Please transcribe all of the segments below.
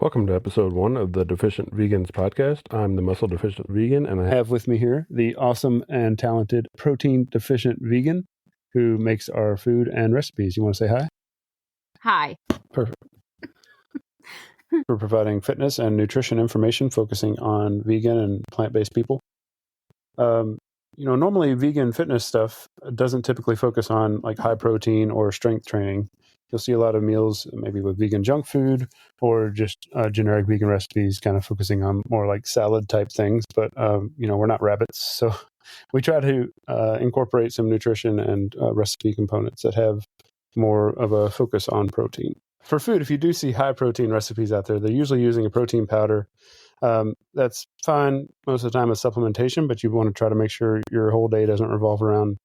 Welcome to episode 1 of the Deficient Vegans podcast. I'm the Muscle Deficient Vegan, and I have with me here the awesome and talented Protein Deficient Vegan who makes our food and recipes. You want to say hi? Hi. Perfect. For providing fitness and nutrition information focusing on vegan and plant-based people. Normally vegan fitness stuff doesn't typically focus on like high protein or strength training. You'll see a lot of meals maybe with vegan junk food or just generic vegan recipes kind of focusing on more like salad type things. But, we're not rabbits. So we try to incorporate some nutrition and recipe components that have more of a focus on protein. For food, if you do see high protein recipes out there, they're usually using a protein powder. That's fine most of the time as supplementation, but you want to try to make sure your whole day doesn't revolve around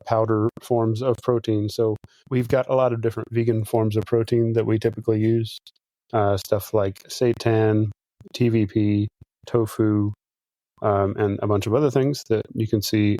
powder forms of protein. So we've got a lot of different vegan forms of protein that we typically use. Stuff like seitan, TVP, tofu, and a bunch of other things that you can see,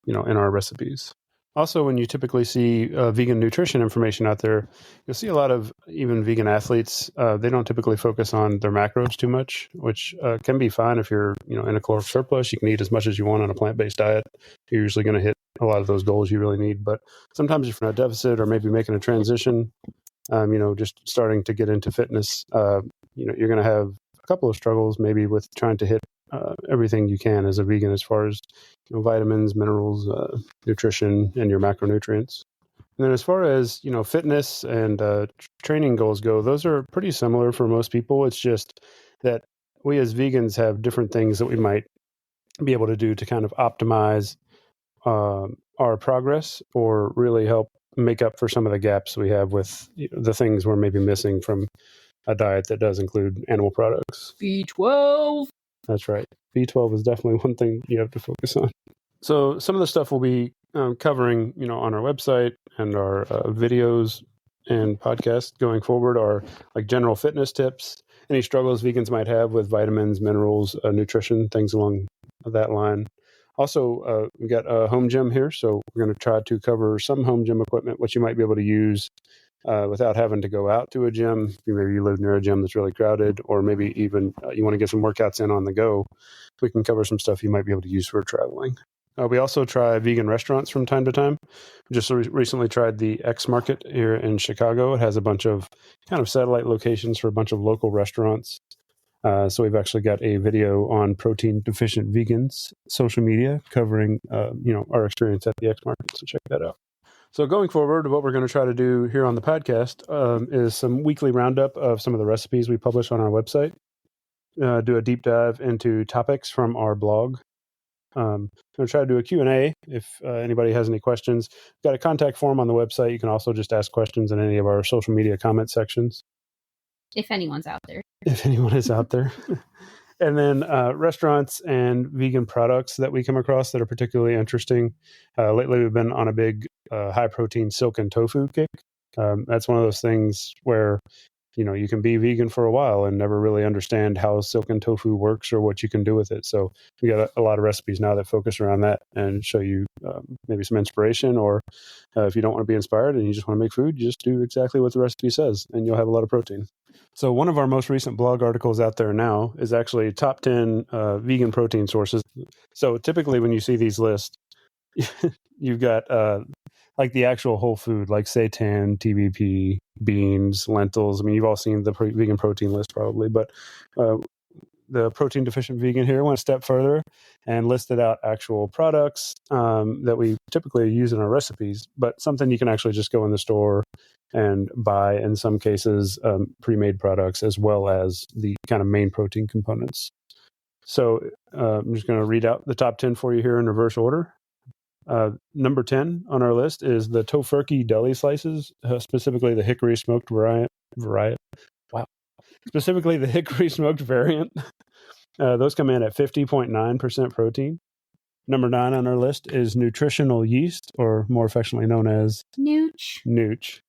in our recipes. Also, when you typically see vegan nutrition information out there, you'll see a lot of even vegan athletes. They don't typically focus on their macros too much, which can be fine if you're, in a caloric surplus. You can eat as much as you want on a plant-based diet. You're usually going to hit a lot of those goals you really need. But sometimes if you're in a deficit or maybe making a transition, just starting to get into fitness, you're going to have a couple of struggles maybe with trying to hit everything you can as a vegan as far as vitamins, minerals, nutrition, and your macronutrients. And then as far as, fitness and training goals go, those are pretty similar for most people. It's just that we as vegans have different things that we might be able to do to kind of optimize our progress or really help make up for some of the gaps we have with the things we're maybe missing from a diet that does include animal products. B12. That's right. B12 is definitely one thing you have to focus on. So some of the stuff we'll be covering, on our website and our videos and podcasts going forward are like general fitness tips, any struggles vegans might have with vitamins, minerals, nutrition, things along that line. Also, we got a home gym here, so we're going to try to cover some home gym equipment, what you might be able to use without having to go out to a gym. Maybe you live near a gym that's really crowded, or maybe even you want to get some workouts in on the go. We can cover some stuff you might be able to use for traveling. We also try vegan restaurants from time to time. We just recently tried the X Market here in Chicago. It has a bunch of kind of satellite locations for a bunch of local restaurants. So we've actually got a video on Protein Deficient Vegans social media covering, our experience at the X Market. So check that out. So going forward, what we're going to try to do here on the podcast is some weekly roundup of some of the recipes we publish on our website. Do a deep dive into topics from our blog. I'm going to try to do a Q&A if anybody has any questions. We've got a contact form on the website. You can also just ask questions in any of our social media comment sections. If anyone's out there. If anyone is out there. And then restaurants and vegan products that we come across that are particularly interesting. Lately, we've been on a big high-protein silken tofu kick. That's one of those things where, you can be vegan for a while and never really understand how silken tofu works or what you can do with it. So we got a lot of recipes now that focus around that and show you maybe some inspiration, or if you don't want to be inspired and you just want to make food, you just do exactly what the recipe says and you'll have a lot of protein. So one of our most recent blog articles out there now is actually top 10 vegan protein sources. So typically when you see these lists, you've got like the actual whole food, like seitan, TVP, beans, lentils. I mean, you've all seen the vegan protein list probably, but the Protein Deficient Vegan here went a step further and listed out actual products that we typically use in our recipes, but something you can actually just go in the store and buy, in some cases, pre-made products as well as the kind of main protein components. So I'm just going to read out the top 10 for you here in reverse order. Number 10 on our list is the Tofurkey deli slices, specifically the hickory smoked variant. Wow. Specifically the hickory smoked variant. Those come in at 50.9% protein. Number 9 on our list is nutritional yeast, or more affectionately known as Nooch.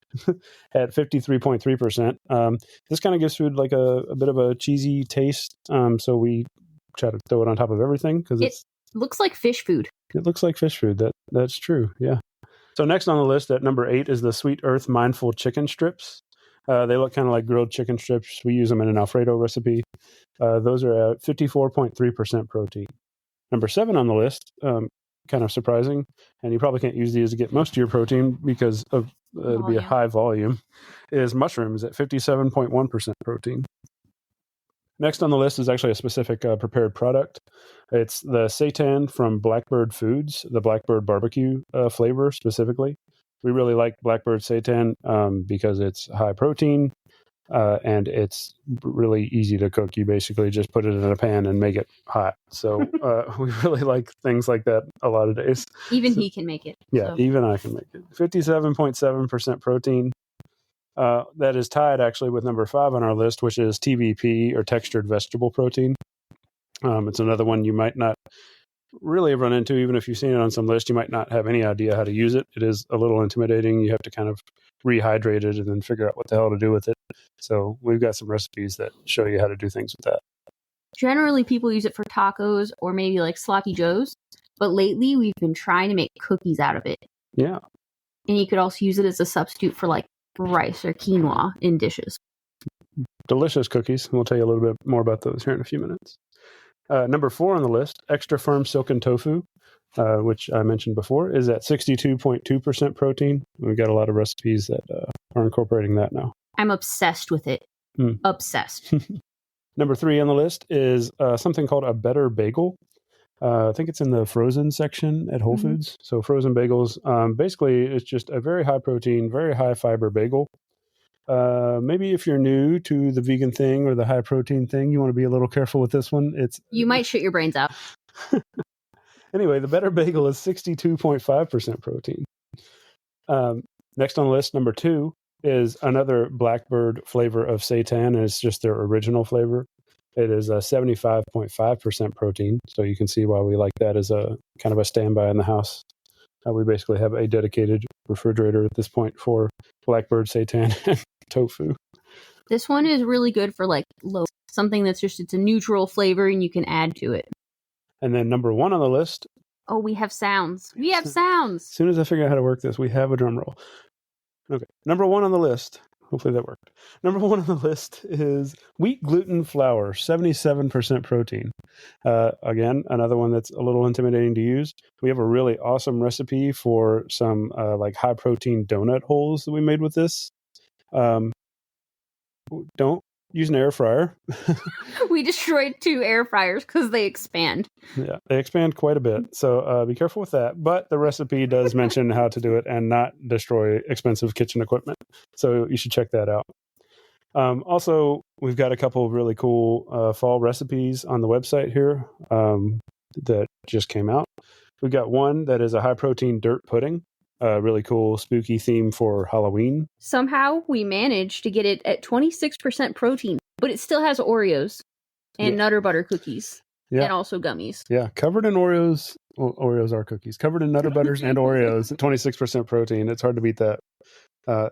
At 53.3%. This kind of gives food like a bit of a cheesy taste. So we try to throw it on top of everything because it looks like fish food. It looks like fish food. That's true. Yeah. So next on the list at number 8 is the Sweet Earth Mindful Chicken Strips. They look kind of like grilled chicken strips. We use them in an Alfredo recipe. Those are at 54.3% protein. Number 7 on the list, kind of surprising, and you probably can't use these to get most of your protein because of it'll be a high volume, is mushrooms at 57.1% protein. Next on the list is actually a specific prepared product. It's the seitan from Blackbird Foods, the Blackbird barbecue flavor specifically. We really like Blackbird seitan because it's high protein and it's really easy to cook. You basically just put it in a pan and make it hot. So we really like things like that a lot of days. Even he can make it. Yeah, so. Even I can make it. 57.7% protein. That is tied actually with number 5 on our list, which is TVP or textured vegetable protein. It's another one you might not really run into, even if you've seen it on some list. You might not have any idea how to use it. It is a little intimidating. You have to kind of rehydrate it and then figure out what the hell to do with it. So we've got some recipes that show you how to do things with that. Generally, people use it for tacos or maybe like sloppy joes. But lately, we've been trying to make cookies out of it. Yeah. And you could also use it as a substitute for like rice or quinoa in dishes. Delicious cookies. We'll tell you a little bit more about those here in a few minutes. Number 4 on the list, extra firm silken tofu, which I mentioned before, is at 62.2% protein. We've got a lot of recipes that are incorporating that now. I'm obsessed with it. Obsessed. Number 3 on the list is something called a better bagel. I think it's in the frozen section at Whole Foods. So frozen bagels, basically it's just a very high protein, very high fiber bagel. Maybe if you're new to the vegan thing or the high protein thing, you want to be a little careful with this one. You might shit your brains out. Anyway, the better bagel is 62.5% protein. Next on the list, number 2 is another Blackbird flavor of seitan, and it's just their original flavor. It is 75.5% protein, so you can see why we like that as a kind of a standby in the house. We basically have a dedicated refrigerator at this point for Blackbird seitan and tofu. This one is really good for like something that's just, it's a neutral flavor and you can add to it. And then number 1 on the list. Oh, we have sounds. We have sounds. As soon as I figure out how to work this, we have a drum roll. Okay. Number 1 on the list. Hopefully that worked. Number 1 on the list is wheat gluten flour, 77% protein. Again, another one that's a little intimidating to use. We have a really awesome recipe for some like high protein donut holes that we made with this. Don't use an air fryer. We destroyed 2 air fryers because they expand. Yeah, they expand quite a bit. So be careful with that. But the recipe does mention how to do it and not destroy expensive kitchen equipment. So you should check that out. Also, we've got a couple of really cool fall recipes on the website here that just came out. We've got one that is a high protein dirt pudding. Really cool spooky theme for Halloween. Somehow we managed to get it at 26% protein, but it still has Oreos and Nutter Butter cookies and also gummies. Yeah, covered in Oreos. Well, Oreos are cookies. Covered in Nutter Butters and Oreos at 26% protein. It's hard to beat that.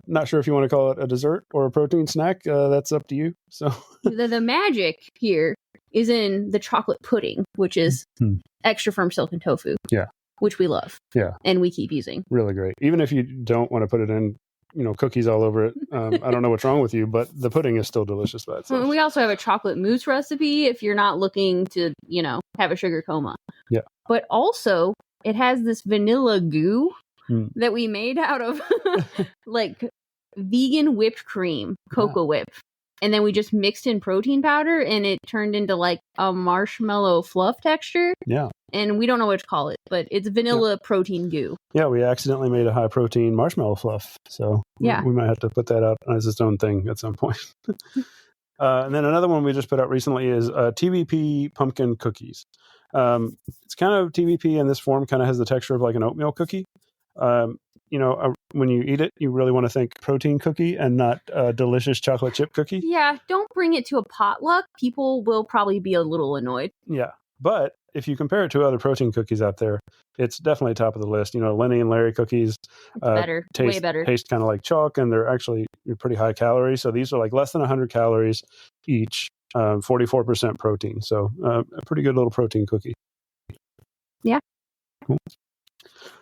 Not sure if you want to call it a dessert or a protein snack. That's up to you. So the magic here is in the chocolate pudding, which is extra firm silken tofu. Yeah. Which we love. Yeah. And we keep using. Really great. Even if you don't want to put it in, cookies all over it. I don't know what's wrong with you, but the pudding is still delicious by itself. We also have a chocolate mousse recipe if you're not looking to, have a sugar coma. Yeah. But also, it has this vanilla goo that we made out of like vegan whipped cream, cocoa whip. And then we just mixed in protein powder and it turned into like a marshmallow fluff texture. Yeah. And we don't know what to call it, but it's vanilla protein goo. Yeah, we accidentally made a high protein marshmallow fluff. So we might have to put that out as its own thing at some point. And then another one we just put out recently is TVP pumpkin cookies. It's kind of TVP in this form, kind of has the texture of like an oatmeal cookie. When you eat it, you really want to think protein cookie and not delicious chocolate chip cookie. Yeah, don't bring it to a potluck. People will probably be a little annoyed. Yeah, but if you compare it to other protein cookies out there, it's definitely top of the list. Lenny and Larry cookies better, way better. Taste kind of like chalk, and they're actually pretty high calories. So these are like less than 100 calories each, 44% protein. So a pretty good little protein cookie. Yeah. Cool.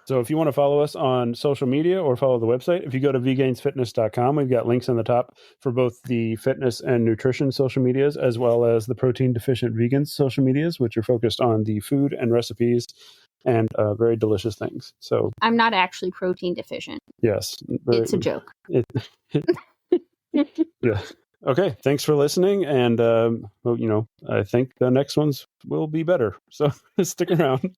So if you want to follow us on social media or follow the website, if you go to vegainsfitness.com, we've got links on the top for both the fitness and nutrition social medias, as well as the protein deficient vegans social medias, which are focused on the food and recipes and very delicious things. So I'm not actually protein deficient. Yes. It's a joke. Yeah. Okay. Thanks for listening. And, I think the next ones will be better. So stick around.